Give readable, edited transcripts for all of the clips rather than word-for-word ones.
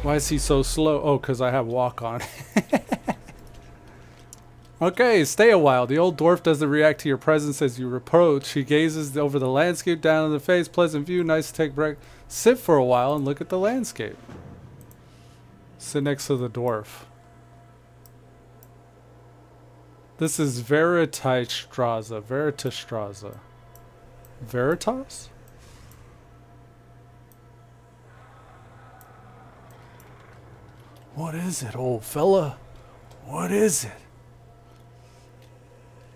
Why is he so slow? Oh, because I have walk on. Okay, stay a while. The old dwarf doesn't react to your presence as you approach. He gazes over the landscape, down in the face. Pleasant view, nice to take a break. Sit for a while and look at the landscape. Sit next to the dwarf. This is Veritastraza. Veritastraza. Veritas? What is it, old fella? What is it?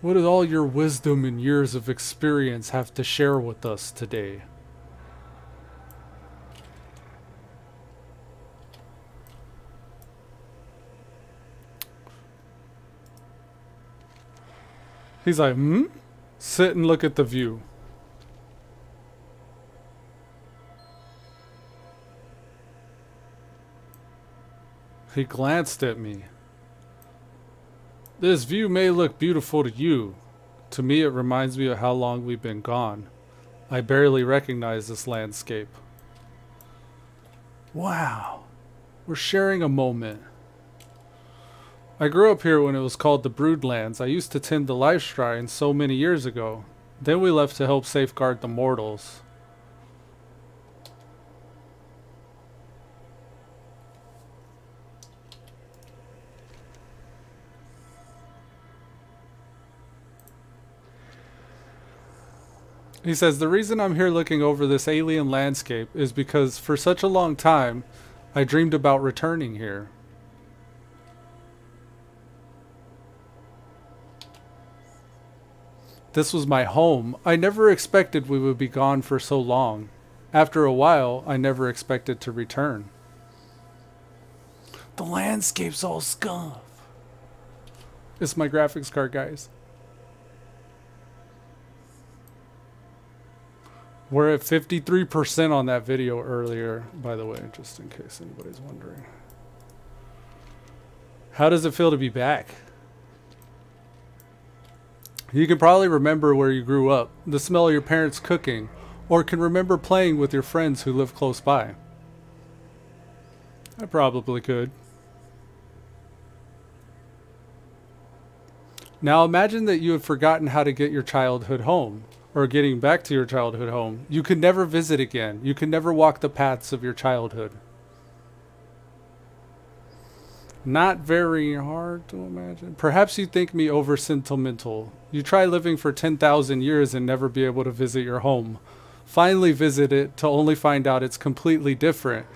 What does all your wisdom and years of experience have to share with us today? He's like, Sit and look at the view. He glanced at me. This view may look beautiful to you. To me, it reminds me of how long we've been gone. I barely recognize this landscape. Wow. We're sharing a moment. I grew up here when it was called the Broodlands. I used to tend the life shrine so many years ago. Then we left to help safeguard the mortals. He says, the reason I'm here looking over this alien landscape is because for such a long time, I dreamed about returning here. This was my home. I never expected we would be gone for so long. After a while, I never expected to return. The landscape's all scuff. It's my graphics card, guys. We're at 53% on that video earlier, by the way, just in case anybody's wondering. How does it feel to be back? You can probably remember where you grew up, the smell of your parents' cooking, or can remember playing with your friends who live close by. I probably could. Now imagine that you have forgotten how to get your childhood home. Or getting back to your childhood home. You could never visit again. You could never walk the paths of your childhood. Not very hard to imagine. Perhaps you think me over sentimental. You try living for 10,000 years and never be able to visit your home. Finally visit it to only find out it's completely different.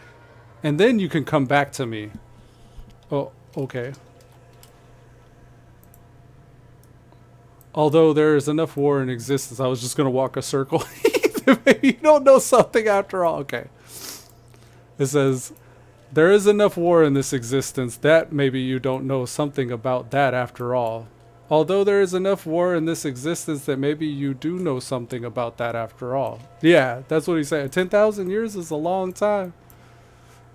And then you can come back to me. Oh, okay. Although there is enough war in existence, I was just going to walk a circle. Maybe you don't know something after all. Okay. It says, there is enough war in this existence that maybe you don't know something about that after all. Although there is enough war in this existence that maybe you do know something about that after all. Yeah, that's what he's saying. 10,000 years is a long time.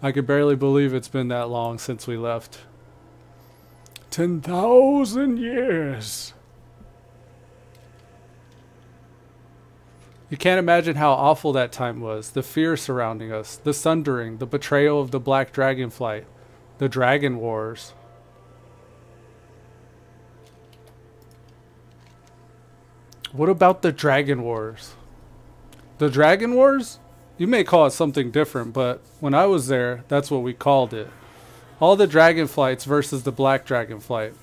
I can barely believe it's been that long since we left. 10,000 years. You can't imagine how awful that time was. The fear surrounding us, the sundering, the betrayal of the Black Dragonflight, the Dragon Wars. What about the Dragon Wars? The Dragon Wars? You may call it something different, but when I was there, that's what we called it. All the Dragonflights versus the Black Dragonflight.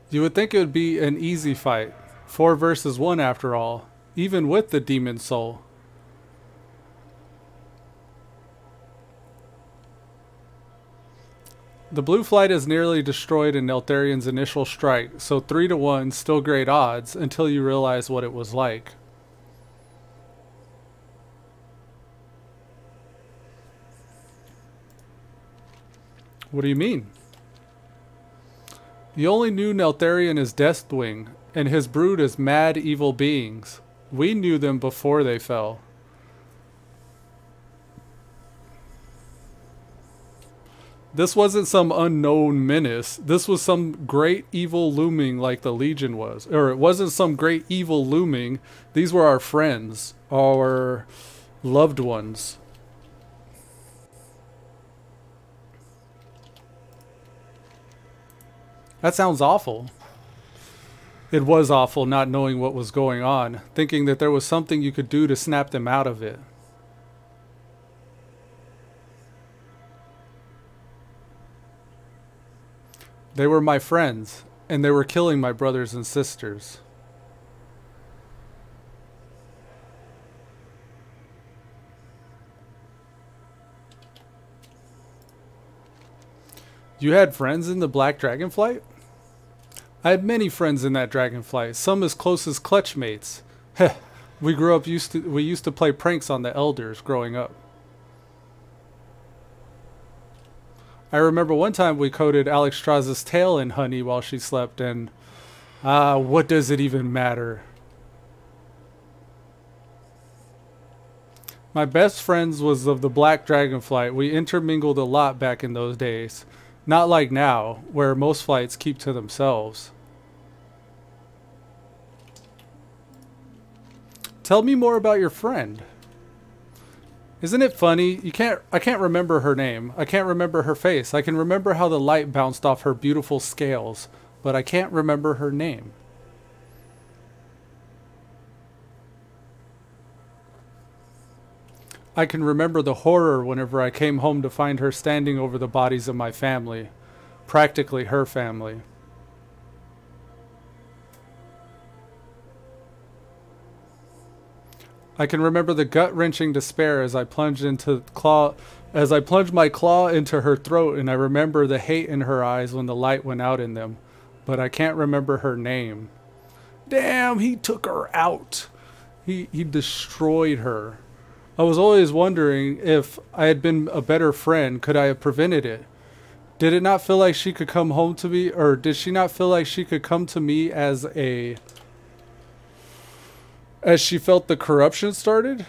You would think it would be an easy fight. 4 versus 1 after all. Even with the demon soul. The blue flight is nearly destroyed in Neltharion's initial strike, so 3 to 1, still great odds, until you realize what it was like. What do you mean? The only new Neltharion is Deathwing, and his brood is mad evil beings. We knew them before they fell. This wasn't some unknown menace. This was some great evil looming like the Legion was. Or it wasn't some great evil looming. These were our friends, our loved ones. That sounds awful. It was awful not knowing what was going on, thinking that there was something you could do to snap them out of it. They were my friends, and they were killing my brothers and sisters. You had friends in the Black Dragonflight? I had many friends in that Dragonflight, some as close as clutch mates. Heh, we used to play pranks on the elders growing up. I remember one time we coated Alexstrasza's tail in honey while she slept, and what does it even matter? My best friends was of the Black Dragonflight. We intermingled a lot back in those days. Not like now, where most flights keep to themselves. Tell me more about your friend. Isn't it funny? I can't remember her name. I can't remember her face. I can remember how the light bounced off her beautiful scales, but I can't remember her name. I can remember the horror whenever I came home to find her standing over the bodies of my family. Practically her family. I can remember the gut-wrenching despair as I plunged my claw into her throat, and I remember the hate in her eyes when the light went out in them. But I can't remember her name. Damn, he took her out. He destroyed her. I was always wondering if I had been a better friend, could I have prevented it? Did it not feel like she could come home to me, or did she not feel like she could come to me as she felt the corruption started?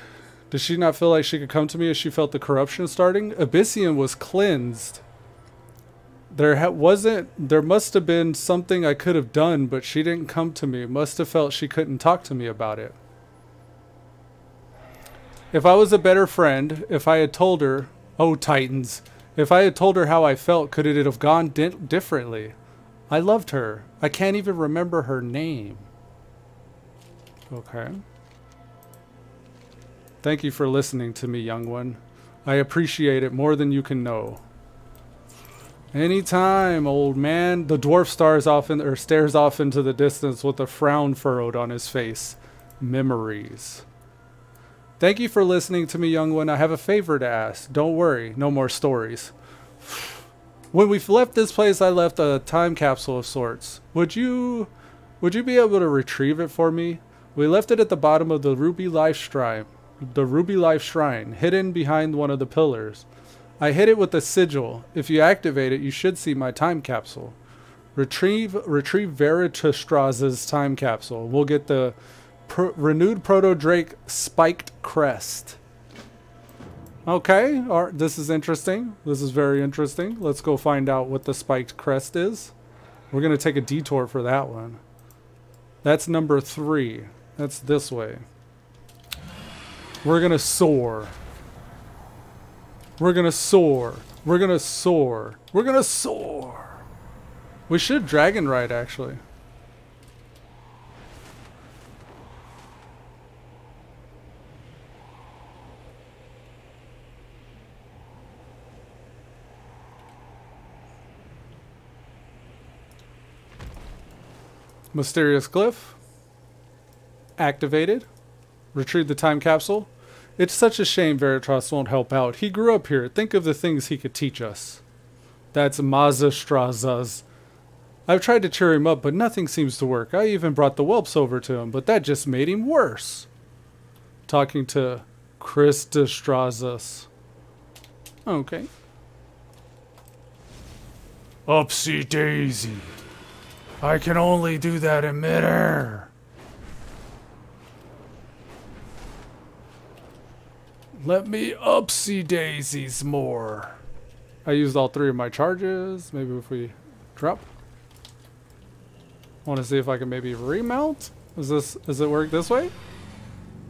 Did she not feel like she could come to me as she felt the corruption starting? Abyssian was cleansed. There must have been something I could have done, but she didn't come to me. Must have felt she couldn't talk to me about it. If I was a better friend, if I had told her, oh Titans, if I had told her how I felt, could it have gone differently? I loved her. I can't even remember her name. Okay. Thank you for listening to me, young one. I appreciate it more than you can know. Anytime, old man. The dwarf stares off into the distance with a frown furrowed on his face. Memories. Thank you for listening to me, young one. I have a favor to ask. Don't worry, no more stories. When we left this place, I left a time capsule of sorts. Would you be able to retrieve it for me? We left it at the bottom of the Ruby Life Shrine, hidden behind one of the pillars. I hit it with a sigil. If you activate it, you should see my time capsule. Retrieve Veritastraza's time capsule. We'll get the renewed Proto-Drake spiked crest. Okay, this is interesting. This is very interesting. Let's go find out what the spiked crest is. We're going to take a detour for that one. That's number 3. That's this way. We're going to soar. We're going to soar. We're going to soar. We're going to soar. We should dragon ride, actually. Mysterious glyph. Activated. Retrieve the time capsule. It's such a shame Veritas won't help out. He grew up here. Think of the things he could teach us. That's Mazastraza's. I've tried to cheer him up, but nothing seems to work. I even brought the whelps over to him, but that just made him worse. Talking to Christastrazas. Okay. Upsy daisy. I can only do that in midair. Let me upsy daisies more. I used all 3 of my charges. Maybe if we drop. I want to see if I can maybe remount. Does it work this way?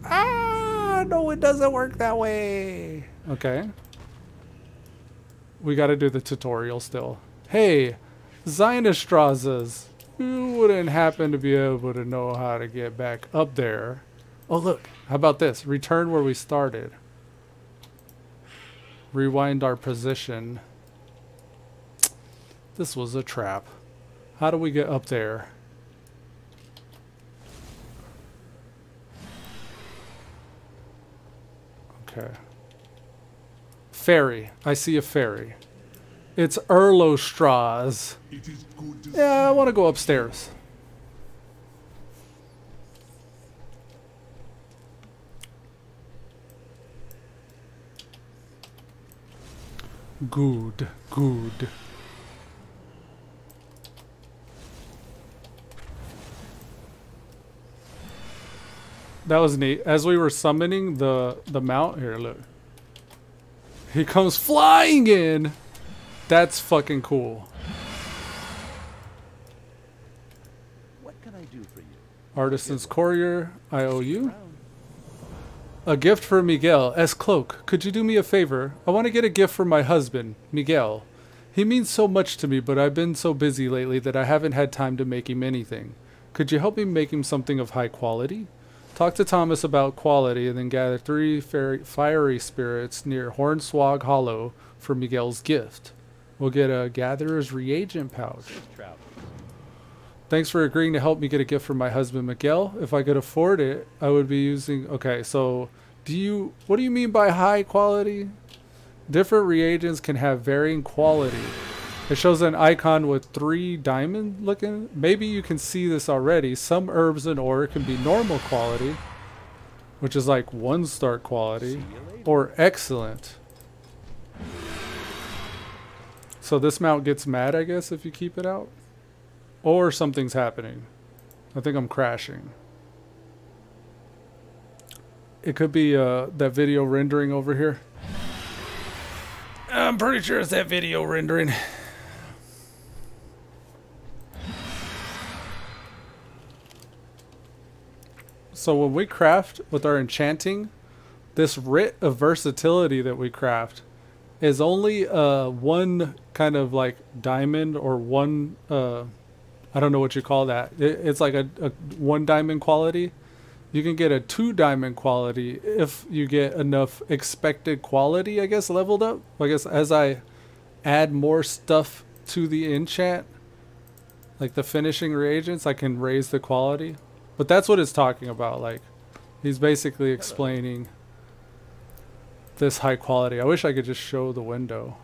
Ah, no, it doesn't work that way. Okay. We got to do the tutorial still. Hey, Zionistrazas. Who wouldn't happen to be able to know how to get back up there? Oh, look. How about this? Return where we started. Rewind our position. This was a trap. How do we get up there? Okay. Ferry. I see a ferry. It's Erlostraz. Yeah, I want to go upstairs. Good, good. That was neat. As we were summoning the mount, here, look. He comes flying in. That's fucking cool. What can I do for you? Artisan's Courier, I owe you. A gift for Miguel. S. Cloak, could you do me a favor? I want to get a gift for my husband, Miguel. He means so much to me, but I've been so busy lately that I haven't had time to make him anything. Could you help me make him something of high quality? Talk to Thomas about quality and then gather 3 fiery spirits near Hornswogg Hollow for Miguel's gift. We'll get a Gatherer's Reagent pouch. Thanks for agreeing to help me get a gift for my husband, Miguel. If I could afford it, I would be using... Okay, so what do you mean by high quality? Different reagents can have varying quality. It shows an icon with 3 diamond looking. Maybe you can see this already. Some herbs and ore can be normal quality, which is like 1-star quality, or excellent. So this mount gets mad, I guess, if you keep it out. Or something's happening. I think I'm crashing. It could be that video rendering over here. I'm pretty sure it's that video rendering. So when we craft with our enchanting, this writ of versatility that we craft is only 1 kind of like diamond or 1... I don't know what you call that. It's like a 1 diamond quality. You can get a 2 diamond quality if you get enough expected quality, I guess, leveled up. I guess as I add more stuff to the enchant, like the finishing reagents, I can raise the quality. But that's what it's talking about. Like, he's basically explaining this high quality. I wish I could just show the window.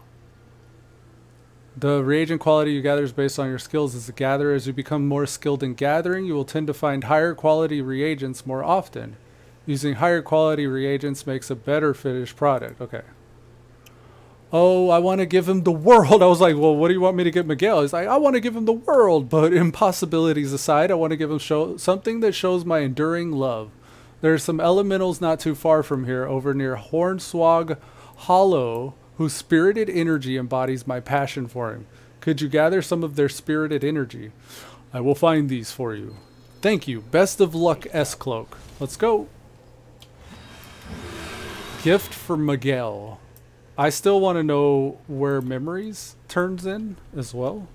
The reagent quality you gather is based on your skills as a gatherer. As you become more skilled in gathering, you will tend to find higher quality reagents more often. Using higher quality reagents makes a better finished product. Okay. Oh, I want to give him the world. I was like, well, what do you want me to get Miguel? He's like, I want to give him the world. But impossibilities aside, I want to give him something that shows my enduring love. There are some elementals not too far from here, over near Hornswogg Hollow, whose spirited energy embodies my passion for him. Could you gather some of their spirited energy? I will find these for you. Thank you. Best of luck, S-Cloak. Let's go. Gift for Miguel. I still want to know where memories turns in as well.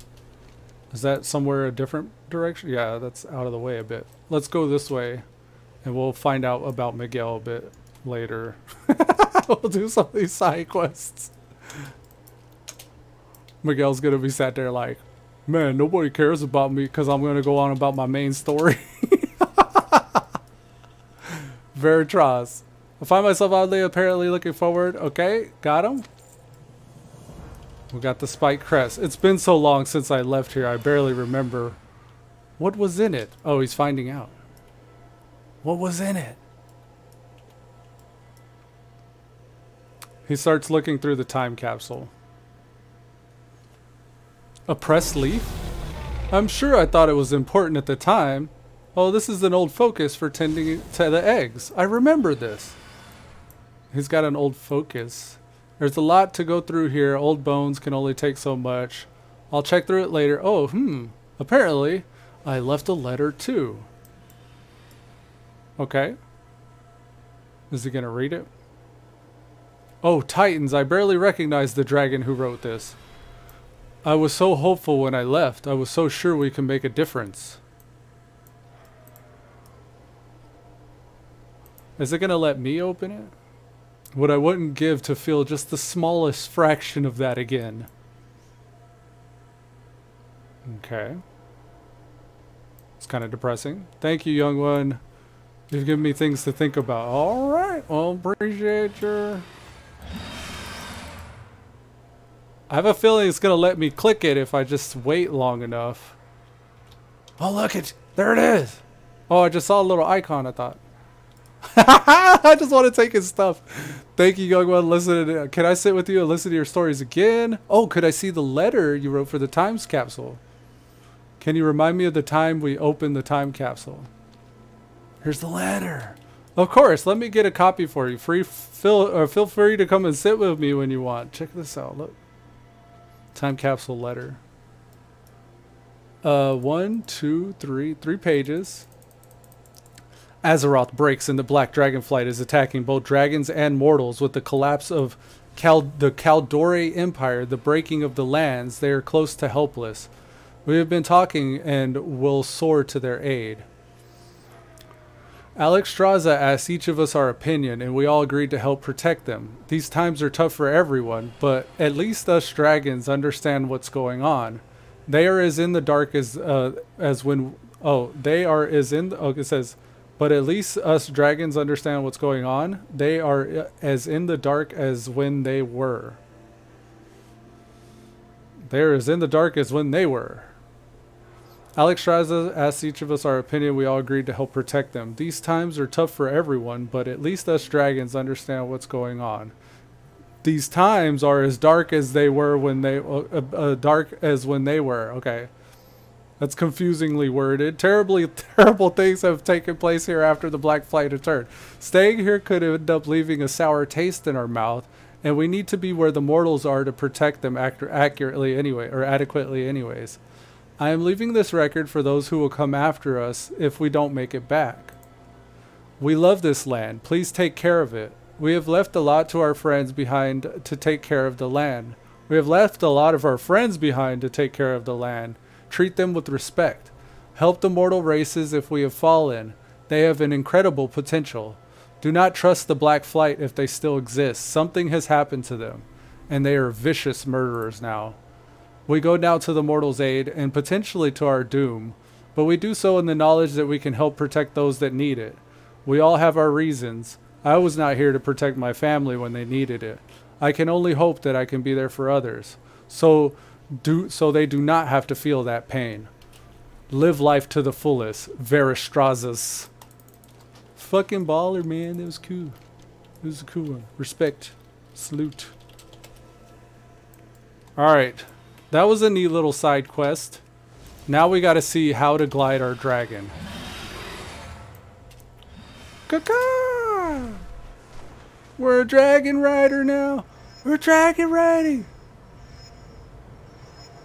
Is that somewhere a different direction? Yeah, that's out of the way a bit. Let's go this way, and we'll find out about Miguel a bit later. We'll do some of these side quests. Miguel's gonna be sat there like, man, nobody cares about me because I'm gonna go on about my main story. Veritras. I find myself oddly apparently looking forward. Okay, got him. We got the spike crest. It's been so long since I left here, I barely remember. What was in it? Oh, he's finding out. What was in it? He starts looking through the time capsule. A pressed leaf? I'm sure I thought it was important at the time. Oh, this is an old focus for tending to the eggs. I remember this. He's got an old focus. There's a lot to go through here. Old bones can only take so much. I'll check through it later. Oh, apparently I left a letter too. Okay. Is he gonna read it? Oh, Titans, I barely recognized the dragon who wrote this. I was so hopeful when I left. I was so sure we could make a difference. Is it gonna let me open it? What I wouldn't give to feel just the smallest fraction of that again. Okay. It's kind of depressing. Thank you, young one. You've given me things to think about. Alright, well, appreciate your... I have a feeling it's going to let me click it if I just wait long enough. Oh, look it! There it is! Oh, I just saw a little icon, I thought. I just want to take his stuff. Thank you, young one. Listen, can I sit with you and listen to your stories again? Oh, could I see the letter you wrote for the time capsule? Can you remind me of the time we opened the time capsule? Here's the letter. Of course, let me get a copy for you. Feel free to come and sit with me when you want. Check this out. Look. Time capsule letter. 1, 2, 3 pages. Azeroth breaks and the Black Dragonflight is attacking both dragons and mortals. With the collapse of the Kaldore Empire, the breaking of the lands, they are close to helpless. We have been talking and will soar to their aid. Alex Straza asked each of us our opinion, and we all agreed to help protect them. These times are tough for everyone, but at least us dragons understand what's going on. They are as in the dark as when... Oh, they are as in... Oh, it says... But at least us dragons understand what's going on. They are as in the dark as when they were. They're as in the dark as when they were. Alex Straza asked each of us our opinion. We all agreed to help protect them. These times are tough for everyone, but at least us dragons understand what's going on. These times are as dark as they were when they... dark as when they were. Okay. That's confusingly worded. Terrible things have taken place here after the Black Flight returned. Staying here could end up leaving a sour taste in our mouth, and we need to be where the mortals are to protect them adequately anyways. I am leaving this record for those who will come after us if we don't make it back. We love this land. Please take care of it. We have left a lot to our friends behind to take care of the land. We have left a lot of our friends behind to take care of the land. Treat them with respect. Help the mortal races if we have fallen. They have an incredible potential. Do not trust the Black Flight if they still exist. Something has happened to them, and they are vicious murderers now. We go now to the mortals' aid and potentially to our doom, but we do so in the knowledge that we can help protect those that need it. We all have our reasons. I was not here to protect my family when they needed it. I can only hope that I can be there for others, so they do not have to feel that pain. Live life to the fullest. Veristrazas. Fucking baller, man. That was cool. It was a cool one. Respect. Salute. Alright. That was a neat little side quest. Now we gotta see how to glide our dragon. Caca! We're a dragon rider now. We're dragon riding.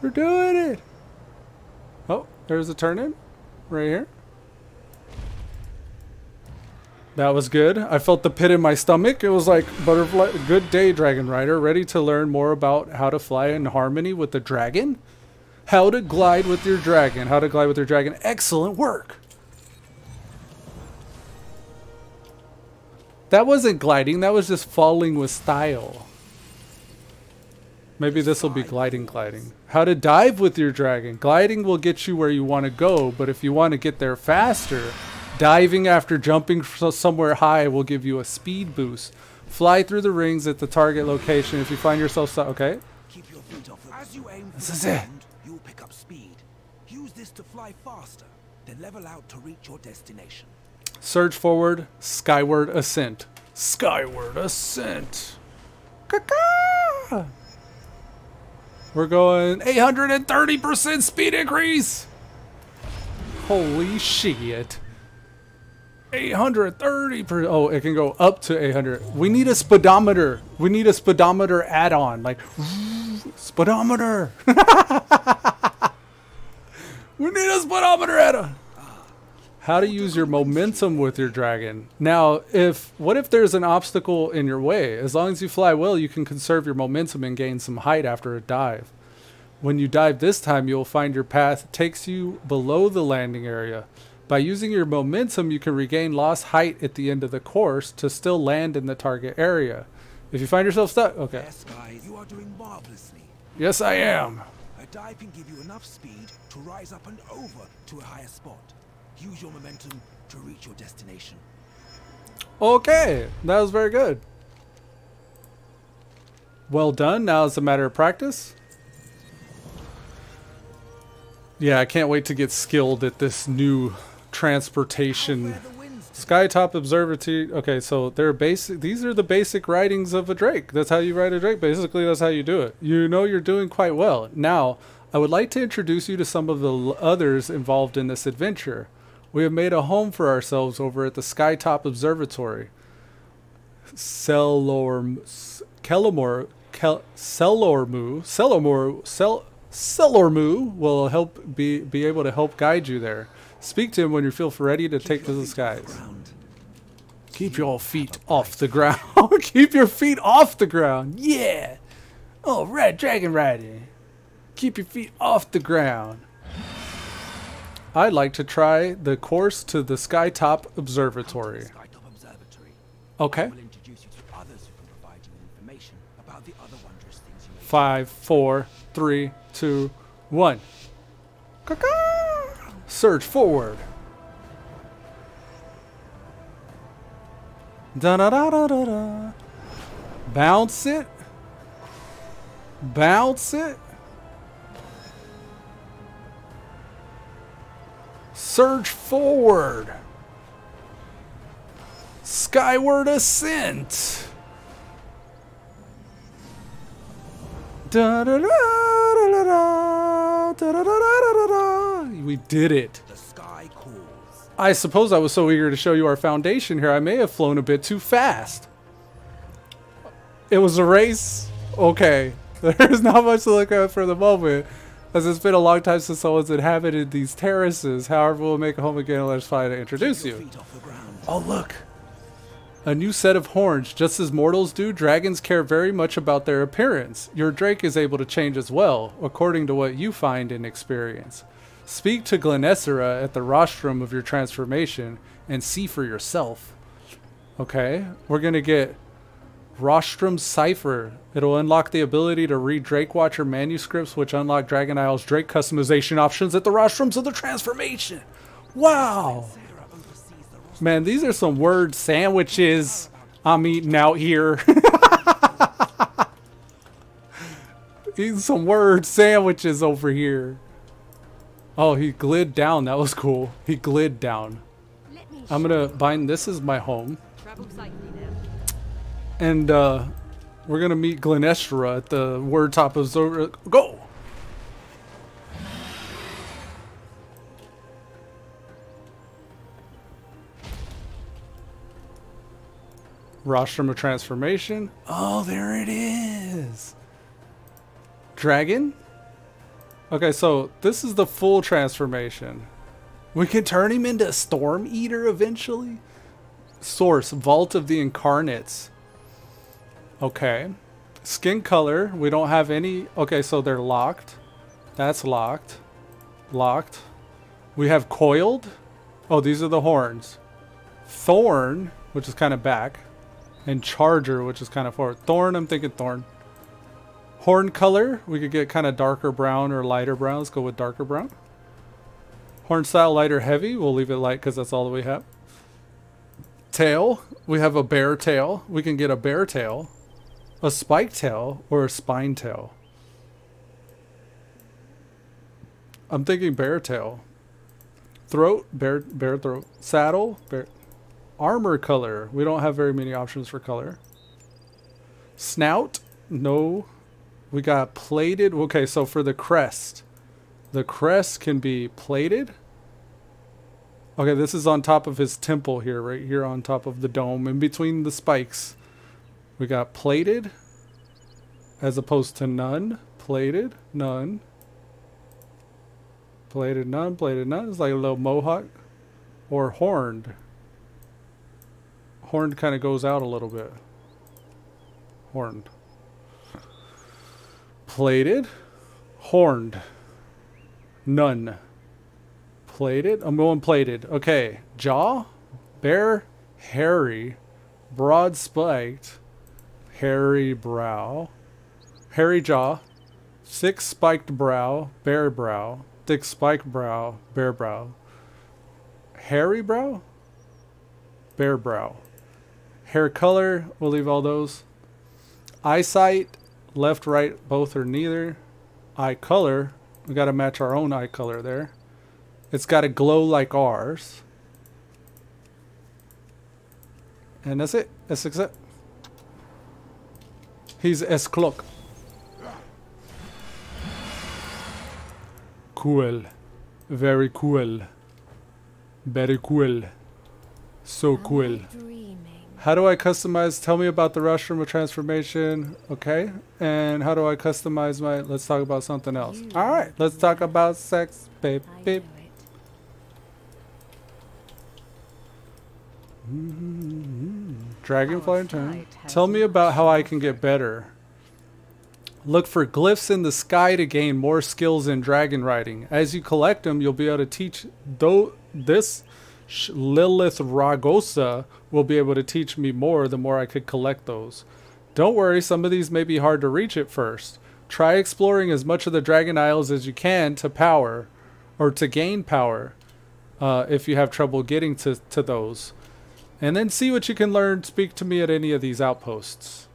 We're doing it. Oh, there's a turn-in. Right here. That was good. I felt the pit in my stomach. It was like, butterfly. Good day, Dragon Rider. Ready to learn more about how to fly in harmony with the dragon? How to glide with your dragon. How to glide with your dragon. Excellent work. That wasn't gliding. That was just falling with style. Maybe this will be gliding. How to dive with your dragon. Gliding will get you where you want to go, but if you want to get there faster, diving after jumping somewhere high will give you a speed boost. Fly through the rings at the target location if you find yourself okay? Keep your feet off the As you aim this for is the it. ground, you'll pick up speed. Use this to fly faster, then level out to reach your destination. Surge forward, skyward ascent. Skyward ascent. Caca! We're going 830% speed increase. Holy shit. 830 oh, it can go up to 800. We need a speedometer. We need a speedometer add-on. Like, speedometer. We need a speedometer add-on. How to use your momentum with your dragon. Now, what if there's an obstacle in your way? As long as you fly well, you can conserve your momentum and gain some height after a dive. When you dive this time, you'll find your path takes you below the landing area. By using your momentum, you can regain lost height at the end of the course to still land in the target area. If you find yourself stuck, okay. Yes, guys, you are doing marvelously. Yes, I am. A dive can give you enough speed to rise up and over to a higher spot. Use your momentum to reach your destination. Okay, that was very good. Well done. Now it's a matter of practice. Yeah, I can't wait to get skilled at this new transportation. Skytop Observatory. Okay, so they're basic. These are the basic writings of a Drake. That's how you write a Drake. Basically, that's how you do it. You know you're doing quite well. Now, I would like to introduce you to some of the others involved in this adventure. We have made a home for ourselves over at the Skytop Observatory. Selormu will be able to help guide you there. Speak to him when you feel ready to take to the skies. Keep your feet off the ground. Keep your feet off the ground. Yeah. Oh, right, Dragon Rider. Keep your feet off the ground. I'd like to try the course to the Skytop Observatory. Okay. 5, 4, 3, 2, 1. Surge forward. Da da da da da da. Bounce it. Bounce it. Surge forward. Skyward ascent. Da da da da da da da da da. We did it. The sky calls. I suppose I was so eager to show you our foundation here, I may have flown a bit too fast. It was a race? Okay. There's not much to look at for the moment, as it's been a long time since someone's inhabited these terraces. However, we'll make a home again and let's try to introduce you. Oh, look. A new set of horns. Just as mortals do, dragons care very much about their appearance. Your Drake is able to change as well, according to what you find and experience. Speak to Glenessera at the rostrum of your transformation and see for yourself. Okay, we're going to get Rostrum Cipher. It'll unlock the ability to read Drake Watcher manuscripts, which unlock Dragon Isle's Drake customization options at the rostrums of the transformation. Wow. Man, these are some word sandwiches I'm eating out here. Eating some word sandwiches over here. Oh, he glid down. That was cool. He glid down. I'm going to bind this as my home. And we're going to meet Glenessera at the Word Top Observer. Go! Rostrum of Transformation. Oh, there it is. Dragon? Okay, so this is the full transformation. We can turn him into a Storm Eater eventually. Source, Vault of the Incarnates. Okay. Skin color, we don't have any. Okay, so they're locked. That's locked. Locked. We have coiled. Oh, these are the horns. Thorn, which is kind of back. And Charger, which is kind of forward. Thorn, I'm thinking Thorn. Horn color, we could get kind of darker brown or lighter brown. Let's go with darker brown. Horn style, lighter, heavy. We'll leave it light because that's all that we have. Tail, we have a bear tail. We can get a bear tail, a spike tail, or a spine tail. I'm thinking bear tail. Throat, bear throat. Saddle, bear. Armor color, we don't have very many options for color. Snout, no. We got plated. Okay, so for the crest can be plated Okay, this is on top of his temple here, right here on top of the dome, in between the spikes. We got plated, as opposed to none. Plated, none. Plated, none. Plated, none. It's like a little mohawk. Or horned. Horned kind of goes out a little bit. Horned. Plated. Horned. None. Plated. I'm going plated. Okay. Jaw. Bare. Hairy. Broad spiked. Hairy brow. Hairy jaw. Thick spiked brow. Bare brow. Thick spiked brow. Bare brow. Hairy brow. Bare brow. Hair color. We'll leave all those. Eyesight. Left, right, both or neither. Eye color. We got to match our own eye color there. It's got to glow like ours. And that's it. That's it. He's S clock. Cool. Very cool. Very cool. So cool. How do I customize? Tell me about the rush from a transformation. Okay. And how do I customize my... Let's talk about something else. Alright. Let's talk about sex, babe. Dragonflight turn. Tell me about how I can get better. Look for glyphs in the sky to gain more skills in dragon riding. As you collect them, you'll be able to teach... This Lilith Ragosa will be able to teach me more the more I could collect those. Don't worry, some of these may be hard to reach at first. Try exploring as much of the Dragon Isles as you can to power, or to gain power, if you have trouble getting to those. And then see what you can learn. Speak to me at any of these outposts.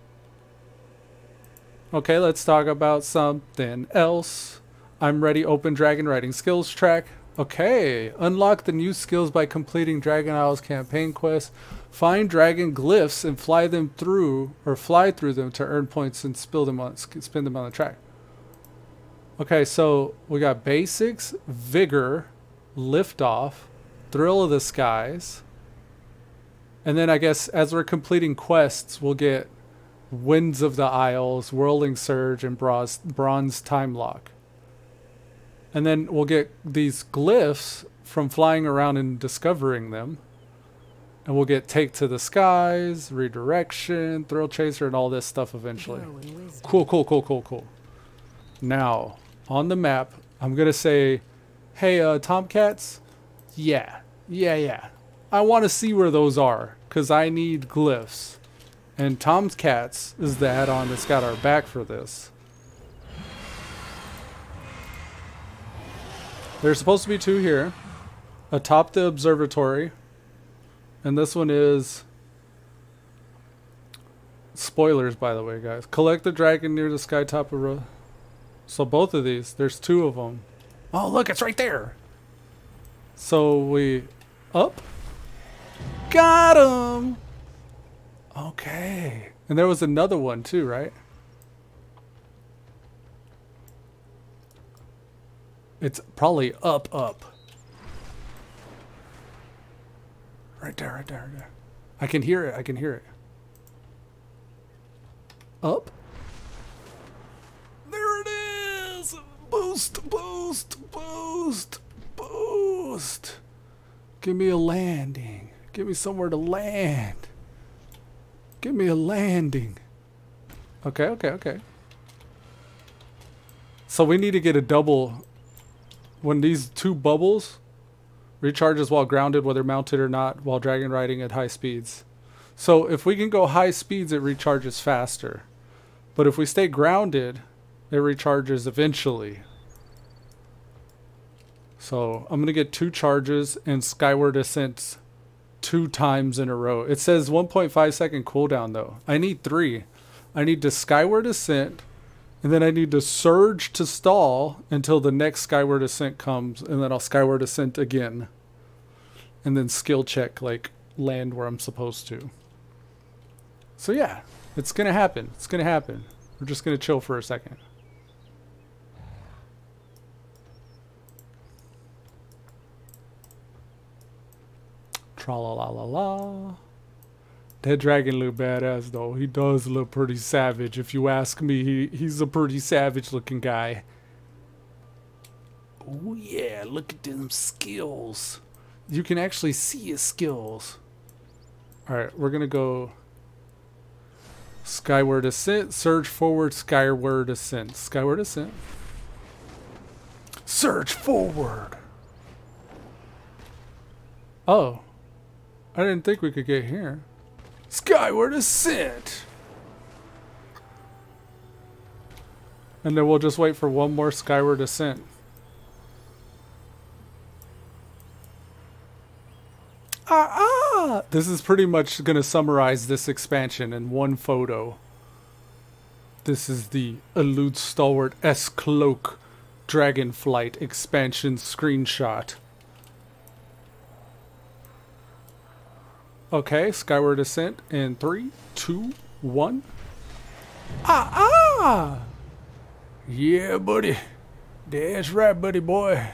Okay, let's talk about something else. I'm ready. Open Dragon Riding Skills track. Okay, unlock the new skills by completing Dragon Isles campaign quests. Find dragon glyphs and fly through them to earn points and spin them on the track. Okay, so we got basics, vigor, liftoff, thrill of the skies, and then I guess as we're completing quests, we'll get winds of the isles, whirling surge, and bronze time lock. And then we'll get these glyphs from flying around and discovering them. And we'll get take to the skies, redirection, thrill chaser, and all this stuff eventually. Cool. Now, on the map, I'm going to say, hey, Tomcats, yeah. I want to see where those are, because I need glyphs. And Tomcats is the add-on that's got our back for this. There's supposed to be two here, atop the observatory, and this one is, spoilers by the way guys, collect the dragon near the sky top of, so both of these, there's two of them. Oh look, it's right there. So we, up, got him. Okay, and there was another one too, right? It's probably up. Right there. I can hear it. Up. There it is! Boost. Give me a landing. Give me somewhere to land. Give me a landing. Okay. So we need to get a double... When these two bubbles recharges while grounded, whether mounted or not, while dragon riding at high speeds. So if we can go high speeds, it recharges faster. But if we stay grounded, it recharges eventually. So I'm going to get 2 charges and skyward ascents 2 times in a row. It says 1.5 second cooldown though. I need 3. I need to skyward ascent. And then I need to surge to stall until the next skyward ascent comes, and then I'll skyward ascent again. And then skill check, like, land where I'm supposed to. So yeah, it's gonna happen. We're just gonna chill for a second. Tra la la la la. That dragon look badass though. He does look pretty savage. If you ask me, he's a pretty savage looking guy. Oh yeah, look at them skills. You can actually see his skills. Alright, we're gonna go skyward ascent, surge forward, skyward ascent. Skyward ascent. Surge forward. Oh. I didn't think we could get here. Skyward ascent. And then we'll just wait for one more skyward ascent. This is pretty much going to summarize this expansion in one photo. This is the Elude Stalwart S-Cloak Dragonflight expansion screenshot. Okay, skyward ascent in 3, 2, 1. Yeah, buddy. That's right, buddy boy.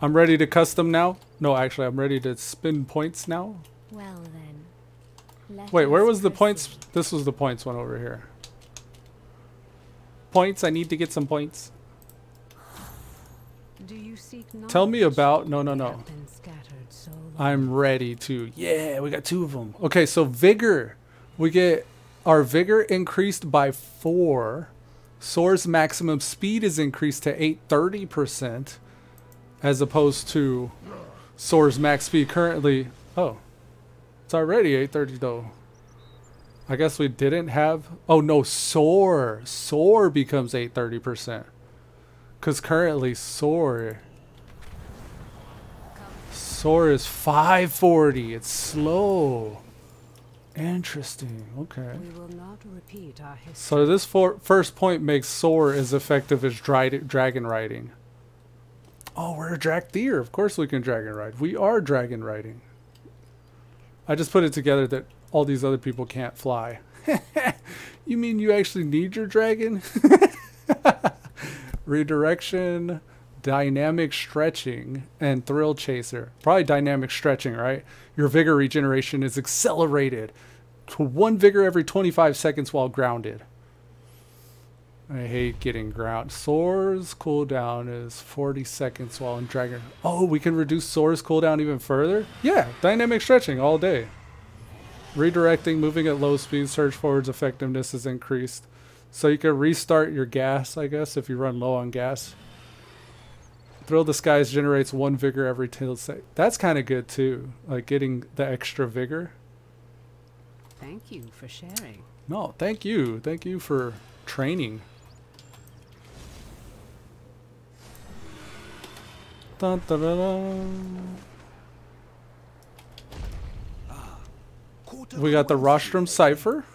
I'm ready to custom now. No, actually, I'm ready to spin points now. Well then. Wait, where was the points? This was the points one over here. Points, I need to get some points. Do you seek Tell me about... No. So I'm ready to... Yeah, we got 2 of them. Okay, so vigor. We get our vigor increased by 4. Soar's maximum speed is increased to 830%. As opposed to Soar's max speed currently... Oh. It's already 830 though. I guess we didn't have... Oh no, Soar. Soar becomes 830%. Because currently Soar is 540. It's slow. Interesting. Okay. we will not repeat our history. So this first point makes Soar as effective as dragon riding. Oh, we're a Drakthir. Of course we can dragon ride. We are dragon riding. I just put it together that all these other people can't fly. You mean you actually need your dragon? Redirection, dynamic stretching, and thrill chaser. Probably dynamic stretching, right? Your vigor regeneration is accelerated to 1 vigor every 25 seconds while grounded. I hate getting ground. Soar's cooldown is 40 seconds while in dragon. Oh, we can reduce Soar's cooldown even further? Yeah, dynamic stretching all day. Redirecting, moving at low speed, surge forward's effectiveness is increased. So you can restart your gas, I guess, if you run low on gas. Thrill the Skies generates 1 vigor every 10 seconds. That's kind of good too, like getting the extra vigor. Thank you for sharing. No, thank you. Thank you for training. Dun, dun, dun, dun. We got the Rostrum Cipher.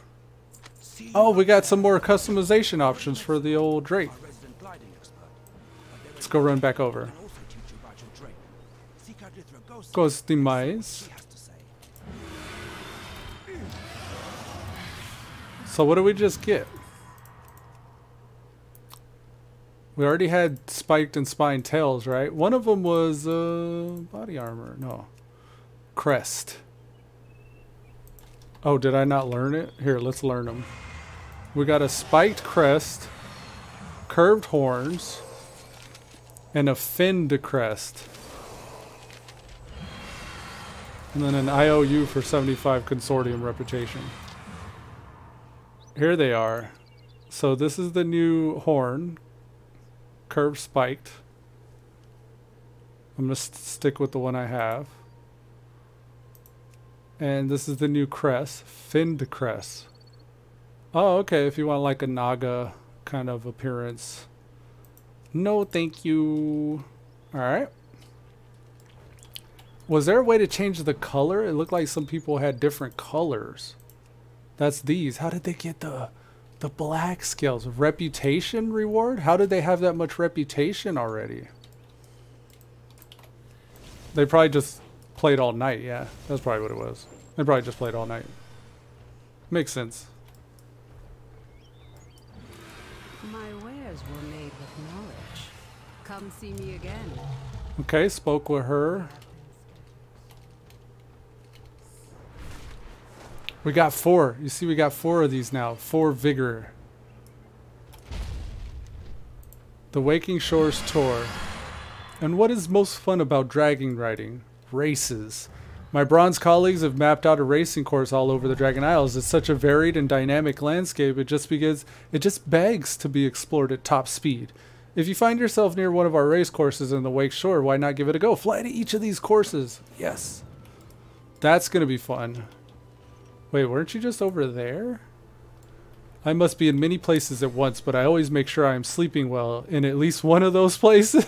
Oh, we got some more customization options for the old Drake. Let's go run back over. Customize. So what did we just get? We already had spiked and spine tails, right? One of them was body armor. No. Crest. Oh, did I not learn it? Here, let's learn them. We got a spiked crest, curved horns, and a finned crest. And then an IOU for 75 consortium reputation. Here they are. So this is the new horn, curved spiked. I'm going to stick with the one I have. And this is the new crest, finned crest. Oh, okay, if you want like a Naga kind of appearance. No, thank you. Alright. Was there a way to change the color? It looked like some people had different colors. That's these. How did they get the black scales? Reputation reward? How did they have that much reputation already? They probably just played all night, yeah. That's probably what it was. They probably just played all night. Makes sense. My wares were made with knowledge. Come see me again. Okay, spoke with her. We got 4. You see, we got 4 of these now. 4 vigor. The Waking Shores Tour. And what is most fun about dragon riding? Races. My bronze colleagues have mapped out a racing course all over the Dragon Isles. It's such a varied and dynamic landscape, it just begs to be explored at top speed. If you find yourself near one of our race courses in the Wake Shore, why not give it a go? Fly to each of these courses. Yes. That's going to be fun. Wait, weren't you just over there? I must be in many places at once, but I always make sure I am sleeping well in at least one of those places.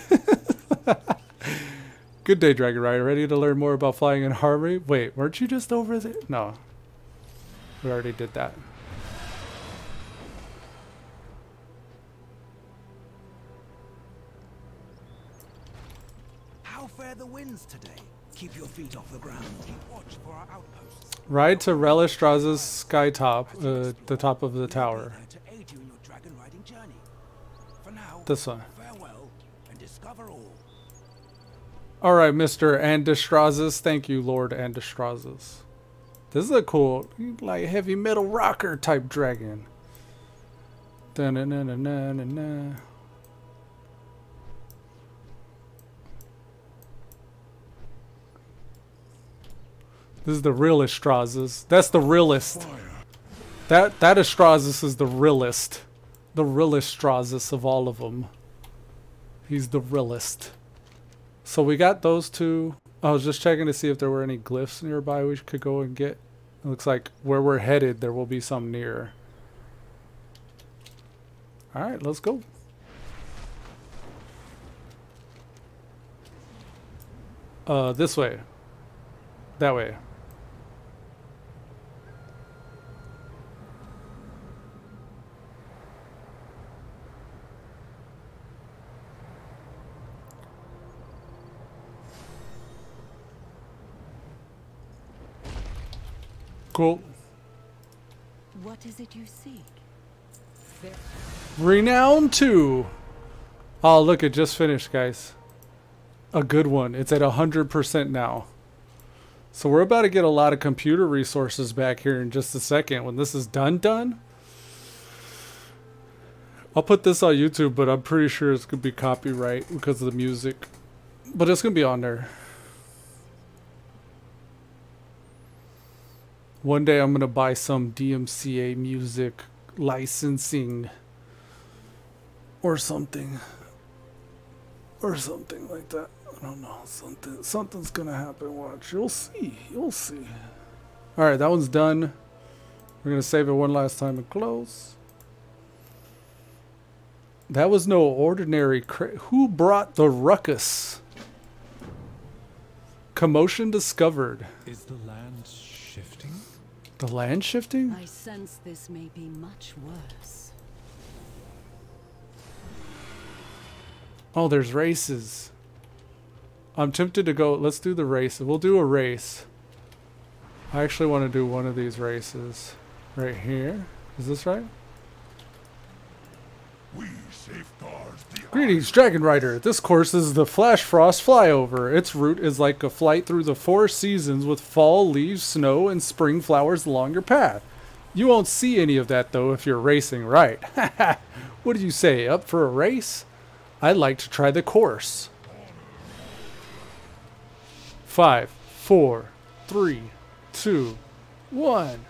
Good day, Dragon Rider. Ready to learn more about flying in harmony? Wait, weren't you just over there? No. We already did that. How fare the winds today? Keep your feet off the ground. Keep watch for our outposts. Ride to Relistraza's sky top, the top of the tower. To aid you in your dragon riding journey. For now, This one. farewell and discover all. Alright, Mr. Andestrazes. Thank you, Lord Andestrazes. This is a cool, like, heavy metal rocker type dragon. Da-na-na-na-na-na-na. This is the real Astrazes. That's the realest. That Astrazes is the realest. The realest Astrazes of all of them. He's the realest. So we got those 2. I was just checking to see if there were any glyphs nearby we could go and get. It looks like where we're headed, there will be some near. Alright, let's go. This way. That way. Cool. What is it you seek? Renown 2. Oh, look, it just finished, guys. A good one. It's at 100% now. So we're about to get a lot of computer resources back here in just a second when this is done. I'll put this on YouTube, but I'm pretty sure it's going to be copyright because of the music. But it's going to be on there. One day I'm going to buy some DMCA music licensing or something. Or something like that. I don't know. Something's going to happen. Watch. You'll see. You'll see. Alright, that one's done. We're going to save it one last time and close. That was no ordinary who brought the ruckus? Commotion discovered. Is the land shifting? The land shifting? I sense this may be much worse. Oh, there's races. I'm tempted to go. Let's do the race. We'll do a race. I actually want to do one of these races. Right here. Is this right? We safeguard the Greetings, Dragon Rider. This course is the Flash Frost Flyover. Its route is like a flight through the 4 seasons with fall, leaves, snow, and spring flowers along your path. You won't see any of that, though, if you're racing right. What did you say, up for a race? I'd like to try the course. 5, 4, 3, 2, 1.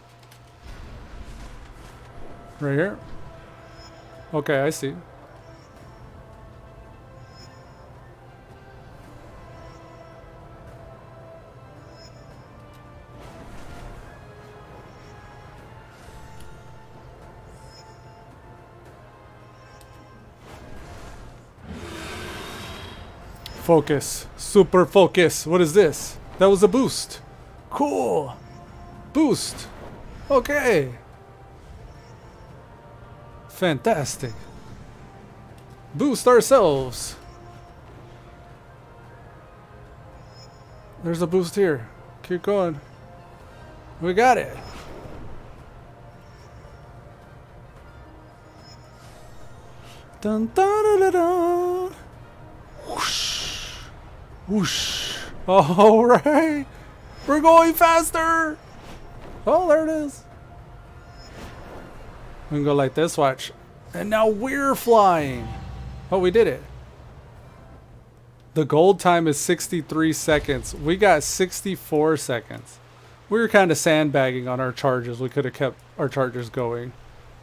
Right here? Okay, I see. Focus. Super focus. What is this? That was a boost. Cool. Boost. Okay. Fantastic. Boost ourselves. There's a boost here. Keep going. We got it. Dun dun dun dun. Whoosh. Whoosh. All right. We're going faster. Oh, there it is. We can go like this, watch. And now we're flying. Oh, we did it. The gold time is 63 seconds. We got 64 seconds. We were kind of sandbagging on our charges. We could have kept our charges going.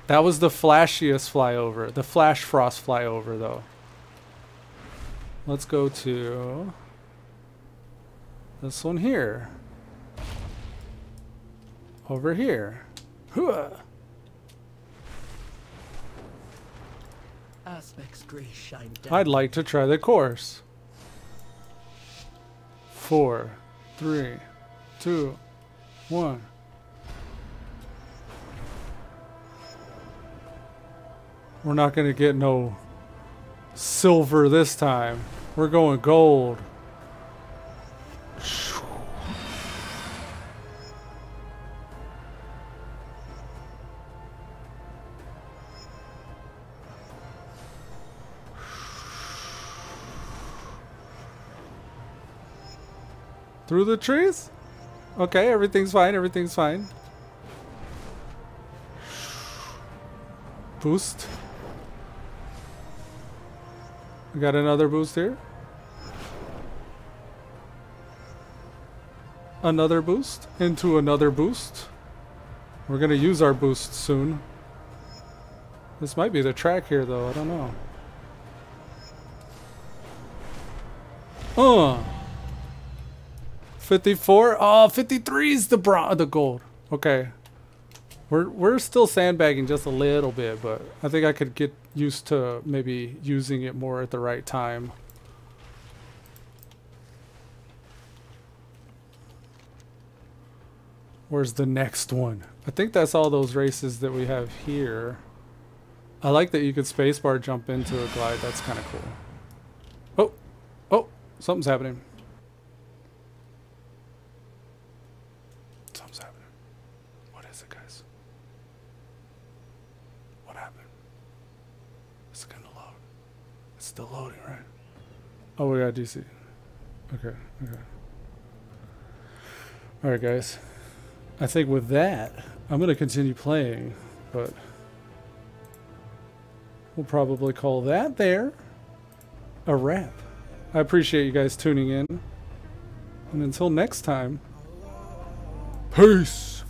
That was the flashiest flyover. The flash frost flyover, though. Let's go to this one here. Over here. Hooah. Aspect's grace shine down. I'd like to try the course. 4, 3, 2, 1. We're not going to get no silver this time. We're going gold. Through the trees? Okay, everything's fine, everything's fine. Boost. We got another boost here. Another boost into another boost. We're gonna use our boost soon. This might be the track here though, I don't know. 54. Oh, 53 is the gold. Okay. We're still sandbagging just a little bit, but I think I could get used to maybe using it more at the right time. Where's the next one? I think that's all those races that we have here. I like that you could spacebar jump into a glide. That's kind of cool. Oh, oh, something's happening. Something's happening. What is it, guys? What happened? It's gonna load. It's still loading, right? Oh, we got DC. Okay, okay. All right, guys. I think with that, I'm going to continue playing, but we'll probably call that there a wrap. I appreciate you guys tuning in. And until next time, peace!